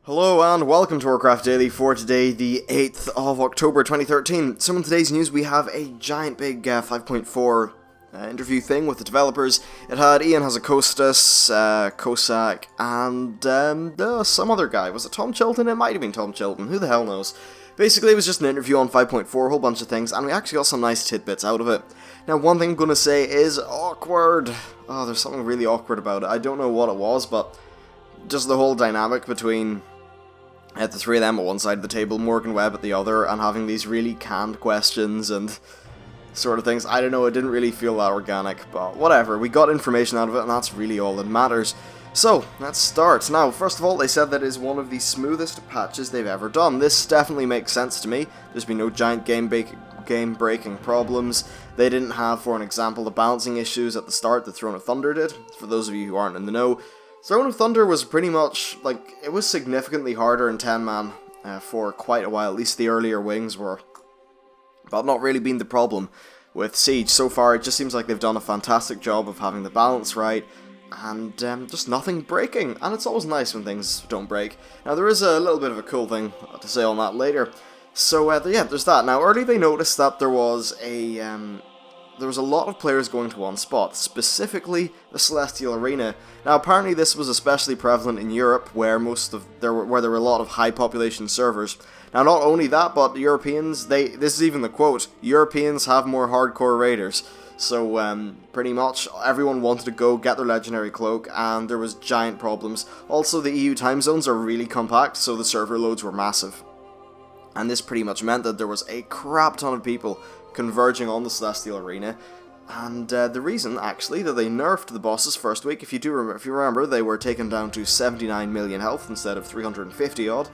Hello and welcome to Warcraft Daily for today, the 8th of October 2013. So in today's news we have a giant big 5.4 interview thing with the developers. It had Ian Hazzikostas, Cossack, and some other guy. Was it Tom Chilton? It might have been Tom Chilton, who the hell knows. Basically it was just an interview on 5.4, a whole bunch of things, and we actually got some nice tidbits out of it. Now one thing I'm going to say is awkward. Oh, there's something really awkward about it. I don't know what it was, but just the whole dynamic between the three of them at one side of the table, Morgan Webb at the other, and having these really canned questions and sort of things. I don't know, it didn't really feel that organic, but whatever. We got information out of it, and that's really all that matters. So, let's start. Now, first of all, they said that it is one of the smoothest patches they've ever done. This definitely makes sense to me. There's been no giant game-breaking problems. They didn't have, for an example, the balancing issues at the start that Throne of Thunder did. For those of you who aren't in the know, Throne of Thunder was pretty much, it was significantly harder in 10-man for quite a while, at least the earlier wings were, but not really been the problem with Siege. So far, it just seems like they've done a fantastic job of having the balance right, and just nothing breaking, and it's always nice when things don't break. Now, there is a little bit of a cool thing to say on that later. So, yeah, there's that. Now, early they noticed that there was a lot of players going to one spot, specifically the Celestial Arena. Now, apparently this was especially prevalent in Europe, where there were a lot of high population servers. Now, not only that, but Europeans, this is even the quote, Europeans have more hardcore raiders. So, pretty much everyone wanted to go get their legendary cloak, and there was giant problems. Also, the EU time zones are really compact, so the server loads were massive. And this pretty much meant that there was a crap ton of people converging on the Celestial Arena, and the reason, actually, that they nerfed the bosses first week, if you remember, they were taken down to 79 million health instead of 350 odd,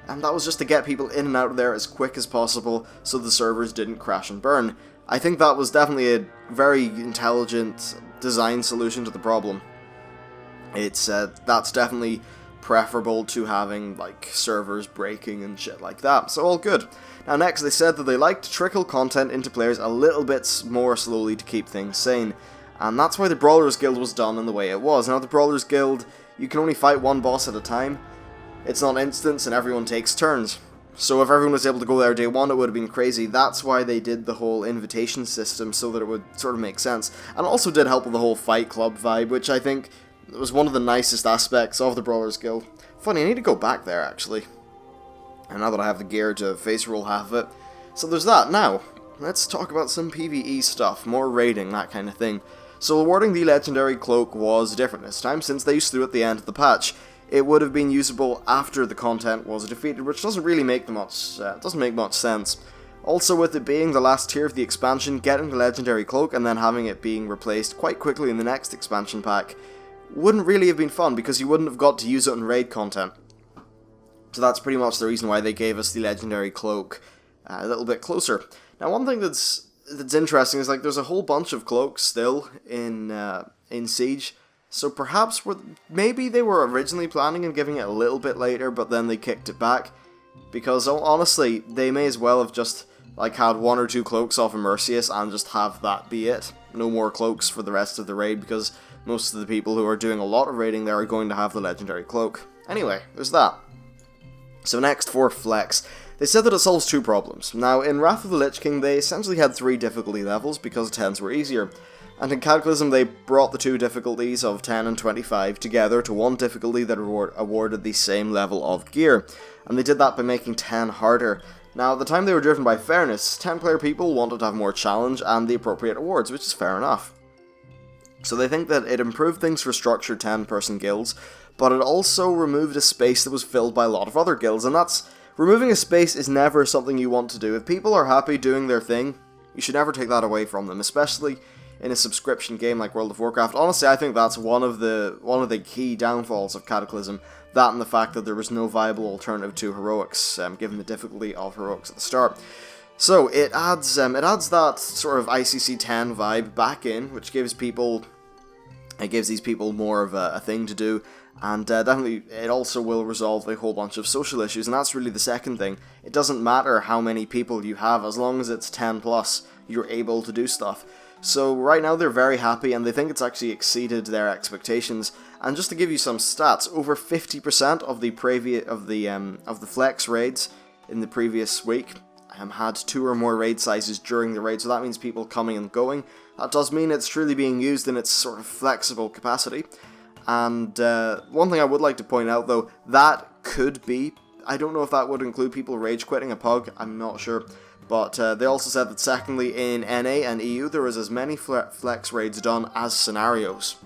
and that was just to get people in and out of there as quick as possible so the servers didn't crash and burn. I think that was definitely a very intelligent design solution to the problem. That's definitely preferable to having, servers breaking and shit like that, so all good. Now next, they said that they like to trickle content into players a little bit more slowly to keep things sane, and that's why the Brawlers Guild was done in the way it was. Now the Brawlers Guild, you can only fight one boss at a time, it's not instants, and everyone takes turns. So if everyone was able to go there day one, it would have been crazy. That's why they did the whole invitation system, so that it would sort of make sense, and also did help with the whole Fight Club vibe, which I think was one of the nicest aspects of the Brawlers Guild. Funny, I need to go back there, actually. And now that I have the gear to face roll half of it. So there's that. Now, let's talk about some PvE stuff, more raiding, that kind of thing. So awarding the legendary cloak was different this time, since they used to do it at the end of the patch. It would have been usable after the content was defeated, which doesn't really make much sense. Also, with it being the last tier of the expansion, getting the legendary cloak and then having it being replaced quite quickly in the next expansion pack wouldn't really have been fun, because you wouldn't have got to use it in raid content. So that's pretty much the reason why they gave us the legendary cloak a little bit closer. Now, one thing that's interesting is, there's a whole bunch of cloaks still in Siege, so perhaps maybe they were originally planning on giving it a little bit later, but then they kicked it back, because honestly, they may as well have just had one or two cloaks off of Mercius and just have that be it. No more cloaks for the rest of the raid, because most of the people who are doing a lot of raiding there are going to have the legendary cloak. Anyway, there's that. So next, for Flex. They said that it solves two problems. Now, in Wrath of the Lich King, they essentially had 3 difficulty levels because 10s were easier. And in Cataclysm, they brought the 2 difficulties of 10 and 25 together to one difficulty that awarded the same level of gear. And they did that by making 10 harder. Now, at the time they were driven by fairness, 10-player people wanted to have more challenge and the appropriate awards, which is fair enough. So they think that it improved things for structured 10-person guilds, but it also removed a space that was filled by a lot of other guilds, and removing a space is never something you want to do. If people are happy doing their thing, you should never take that away from them, especially in a subscription game like World of Warcraft. Honestly, I think that's one of the key downfalls of Cataclysm, that and the fact that there was no viable alternative to Heroics, given the difficulty of Heroics at the start. So it adds that sort of ICC 10 vibe back in, which gives these people more of a thing to do, and definitely it also will resolve a whole bunch of social issues, and that's really the second thing. It doesn't matter how many people you have, as long as it's 10 plus, you're able to do stuff. So right now they're very happy, and they think it's actually exceeded their expectations, And just to give you some stats, over 50% of the flex raids in the previous week had 2 or more raid sizes during the raid, so that means people coming and going. That does mean it's truly being used in its sort of flexible capacity. And one thing I would like to point out, though, that could be, I don't know if that would include people rage quitting a pug, I'm not sure. But they also said that secondly, in NA and EU, there was as many flex raids done as scenarios.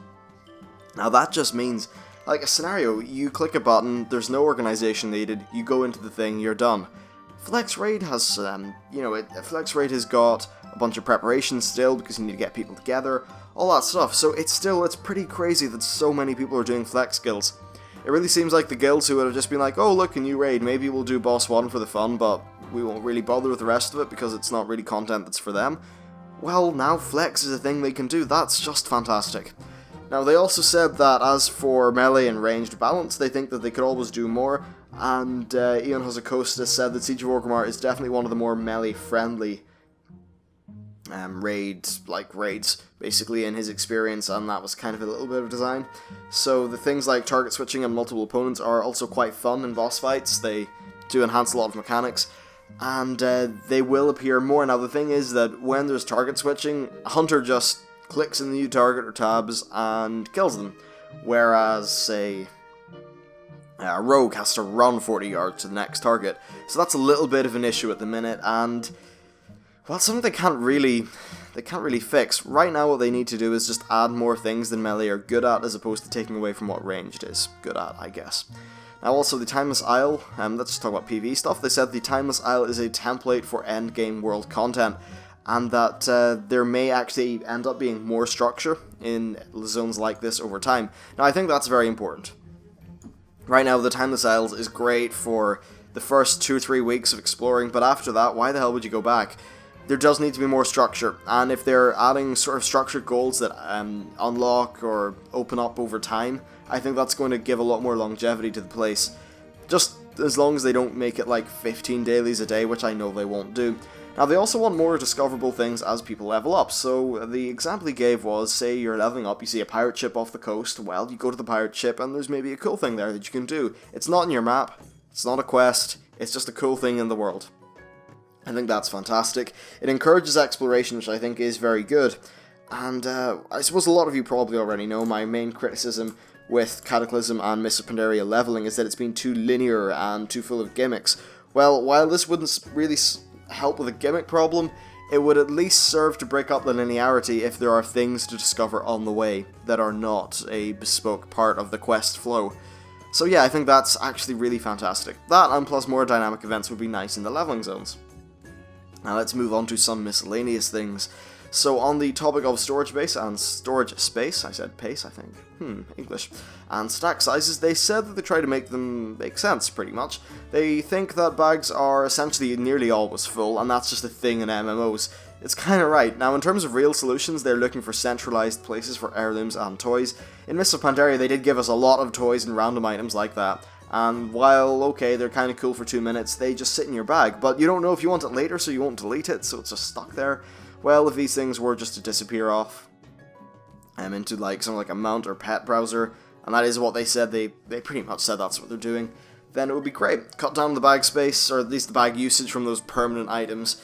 Now that just means, like a scenario, you click a button, there's no organization needed, you go into the thing, you're done. Flex raid has, Flex raid has got a bunch of preparation still, because you need to get people together, all that stuff, so it's pretty crazy that so many people are doing flex guilds. It really seems like the guilds who would have just been like, oh look, a new raid, maybe we'll do boss 1 for the fun, but we won't really bother with the rest of it because it's not really content that's for them. Well, now flex is a thing they can do, that's just fantastic. Now they also said that as for melee and ranged balance, they think that they could always do more, and Ian Hazacosta said that Siege of Orgrimmar is definitely one of the more melee-friendly raids, basically, in his experience, and that was kind of a little bit of design. So the things like target switching and multiple opponents are also quite fun in boss fights. They do enhance a lot of mechanics, and they will appear more. Now the thing is that when there's target switching, a hunter just clicks in the new target or tabs and kills them, whereas, say, a rogue has to run 40 yards to the next target. So that's a little bit of an issue at the minute, and well, it's something they can't really fix. Right now what they need to do is just add more things than melee are good at, as opposed to taking away from what ranged is good at, I guess. Now also the Timeless Isle, let's just talk about PvE stuff. They said the Timeless Isle is a template for endgame world content, and that there may actually end up being more structure in zones like this over time. Now I think that's very important. Right now the Timeless Isles is great for the first 2 or 3 weeks of exploring, but after that, why the hell would you go back? There does need to be more structure, and if they're adding sort of structured goals that unlock or open up over time, I think that's going to give a lot more longevity to the place. Just as long as they don't make it like 15 dailies a day, which I know they won't do. Now they also want more discoverable things as people level up, so the example he gave was, say you're leveling up, you see a pirate ship off the coast, well, you go to the pirate ship and there's maybe a cool thing there that you can do. It's not in your map, it's not a quest, it's just a cool thing in the world. I think that's fantastic. It encourages exploration, which I think is very good. And I suppose a lot of you probably already know my main criticism with Cataclysm and Mists of Pandaria leveling is that it's been too linear and too full of gimmicks. Well, while this wouldn't really help with a gimmick problem, it would at least serve to break up the linearity if there are things to discover on the way that are not a bespoke part of the quest flow. So yeah, I think that's actually really fantastic. That and plus more dynamic events would be nice in the leveling zones. Now let's move on to some miscellaneous things. So on the topic of storage space, I said pace, I think. English. And stack sizes, they said that they try to make them make sense, pretty much. They think that bags are essentially nearly always full, and that's just a thing in MMOs. It's kinda right. Now in terms of real solutions, they're looking for centralized places for heirlooms and toys. In Mists of Pandaria, they did give us a lot of toys and random items like that. And while, okay, they're kind of cool for 2 minutes, they just sit in your bag. But you don't know if you want it later, so you won't delete it, so it's just stuck there. Well, if these things were just to disappear off into like something like a mount or pet browser, and that is what they said, they pretty much said that's what they're doing, then it would be great. Cut down the bag space, or at least the bag usage from those permanent items.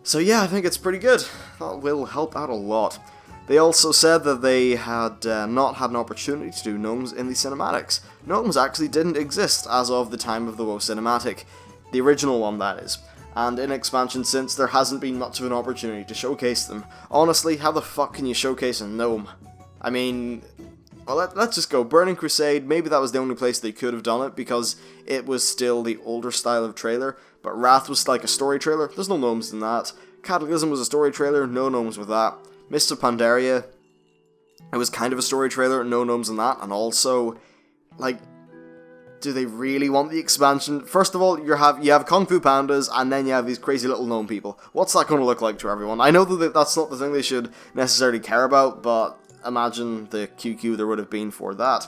So yeah, I think it's pretty good. That will help out a lot. They also said that they had not had an opportunity to do gnomes in the cinematics. Gnomes actually didn't exist as of the time of the WoW cinematic. The original one, that is. And in expansion since, there hasn't been much of an opportunity to showcase them. Honestly, how the fuck can you showcase a gnome? I mean, well, let's just go. Burning Crusade, maybe that was the only place they could have done it, because it was still the older style of trailer, but Wrath was like a story trailer, there's no gnomes in that. Cataclysm was a story trailer, no gnomes with that. Mists of Pandaria, it was kind of a story trailer, no gnomes in that, and also, like, do they really want the expansion? First of all, you have Kung Fu Pandas, and then you have these crazy little gnome people. What's that going to look like to everyone? I know that that's not the thing they should necessarily care about, but imagine the QQ there would have been for that.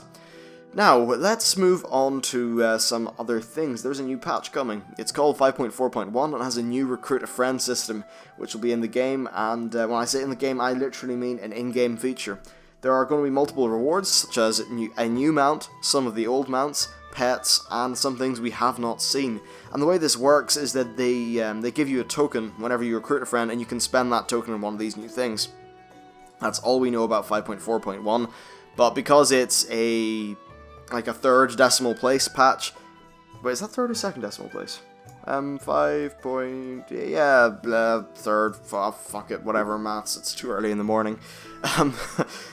Now, let's move on to some other things. There's a new patch coming. It's called 5.4.1 and has a new Recruit a Friend system, which will be in the game, and when I say in the game, I literally mean an in-game feature. There are going to be multiple rewards, such as a new mount, some of the old mounts, pets, and some things we have not seen. And the way this works is that they give you a token whenever you recruit a friend, and you can spend that token on one of these new things. That's all we know about 5.4.1, but because it's like a third decimal place patch. Wait, is that third or second decimal place? 5 point... yeah, third, fuck it, whatever, maths, it's too early in the morning.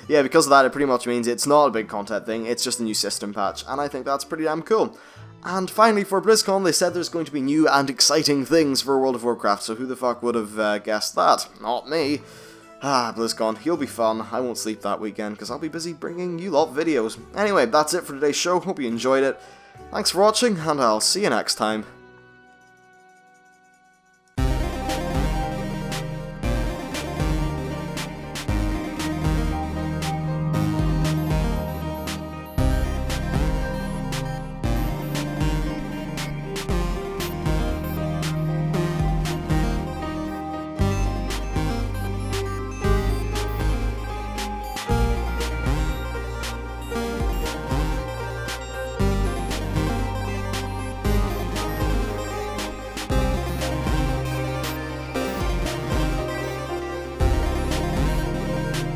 Yeah, because of that, it pretty much means it's not a big content thing, it's just a new system patch, and I think that's pretty damn cool. And finally, for BlizzCon, they said there's going to be new and exciting things for World of Warcraft, so who the fuck would have guessed that? Not me. BlizzCon, you'll be fun. I won't sleep that weekend, because I'll be busy bringing you lot videos. Anyway, that's it for today's show, hope you enjoyed it. Thanks for watching, and I'll see you next time.